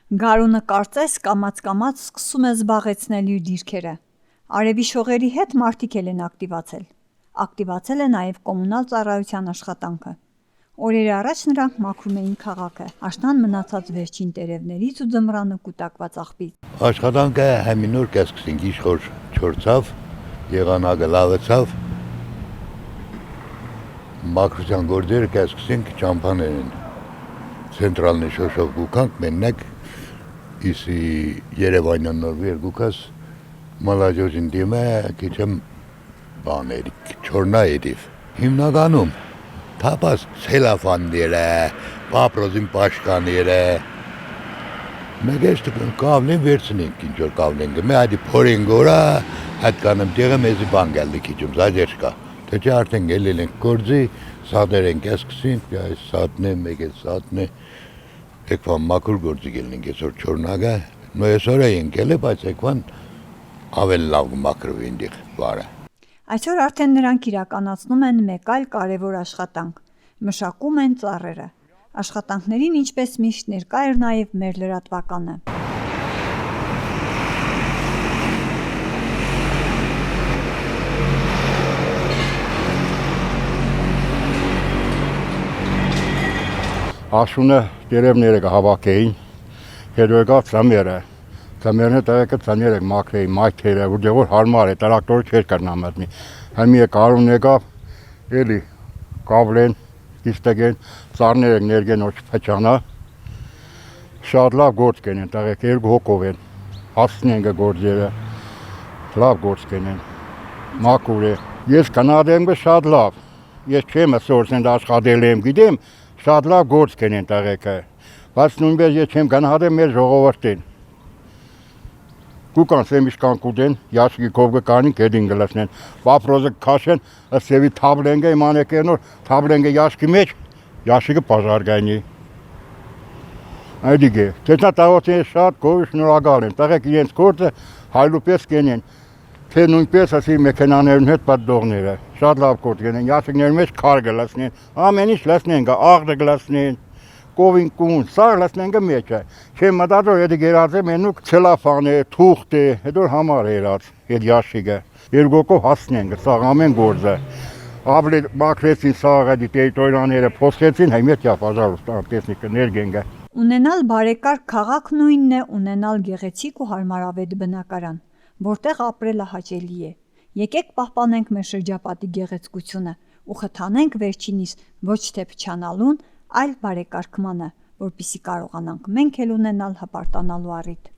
Գարունը կարծես կամաց-կամաց սկսում է զբաղեցնել իր դիրքերը։ Արևի շողերի հետ մարդիկ էլ են ակտիվացել։ Ակտիվացել է նաև կոմունալ ծառայության աշխատանքը։ Օրեր առաջ նրանք մաքրում էին քաղաքը, աշնան մնացած վերջին տերևներից ու ձմռանը կուտակված աղբից։ Աշխատանքը համինոր կսկսենք իշխոր չորցավ, եղանակը լավացավ, մաքրության գործերը կսկսենք ճամփաներն ցենտրալնի շոշով գուկանք մենակ իսի Երևանյան նոր երկուքս մալաջոջին դիմը քիչեմ բաներ չորնայիվ հիմնականում թափած ցելոֆանները պապրոզին պաշկաները մեգեստը կավլին վերցնենք ինչ որ կավլին գմե այդի փորին գորա այդ կանեմ տեղը մեզի բան գալի քիչում զաջեշկա թե չէ արդեն գելել ենք գործի սադեր ենք սկսենք այս սատնե մեկ է սատնե եկվան մաքուր գործի գելնենք այսօր չորնագա նո այսօր ենք ելը բայց եկվան ավել լավ մաքրվի ինձ բարը Այսօր արդեն նրանք իրականացնում են մեկ այլ կարևոր աշխատանք՝ մշակում են ծառերը։ Աշխատանքներին ինչպես միշտ ներկա էր նաև մեր լրատվականը։ Աշունը տերևները կհավաքեին, հետո եկավ ծամերը, ծամերն տեղեկը ծամերը մաքրեին, մայթերը, որ հարմար է, տրակտորը չէր կրնա մտնի։ Համի կարուն եկավ, էլի կավլեն, կիստեգեն, ծառները ներգեն ոչ փչանա, շատ լավ գործ կենեն, տեղեկ երկու հոգով են, հասցնեն գործերը, լավ գործ կենեն, մաքուր է։ Ես կնադեմ շատ լավ, ես չեմ սորսեն աշխատել եմ, գիտեմ, շատ լավ գործ կենեն տեղեկը, բայց նույնպես ես չեմ գնահատեմ մեր ժողովրդին։ Կուկան սեմիշկան կուտեն, յաշկի կովգը կանին կեդին գլասնեն, պապրոզը կաշեն, սևի թաբլենգը իմանեկեն որ թաբլենգը յաշկի մեջ, յաշիկը պաժարգայնի։ Այդիգե, տեսնա տաղոցին շատ կովի շնորհակալ են, տեղեք իրենց գործը հայլուպես կենեն, թե նույնպես ասի մեքենաներուն հետ պատդողները, շատ լավ գործ կենեն, յաշիկներում մեջ քար գլասնեն, ամեն ինչ լասնեն, աղդը գլասնեն, կովին կուն, սար լասնեն մեջ է, չեմ մտածոր հետի գերած է մենուկ ցելոֆան է, թուղթ է, հետո համար երած, հետ յաշիկը, երկոքով հասնեն, սաղ ամեն գործը, ավելի մաքրեցին սաղ այդի տերիտորիաները, փոսկեցին, հիմետյա, պաժարուստ, տեսնիկը ներգենգը։ Ունենալ բարեկարգ քաղաք նույնն է ունենալ գեղեցիկ ու հարմարավետ բնակարան, որտեղ ապրելը հաճելի է։ Եկեք պահպանենք մեր շրջապատի գեղեցկությունը ու խթանենք վերջինիս ոչ թե փչանալուն, այլ բարեկարգմանը, որպեսզի կարողանանք մենք էլ ունենալ հպարտանալու առիթ։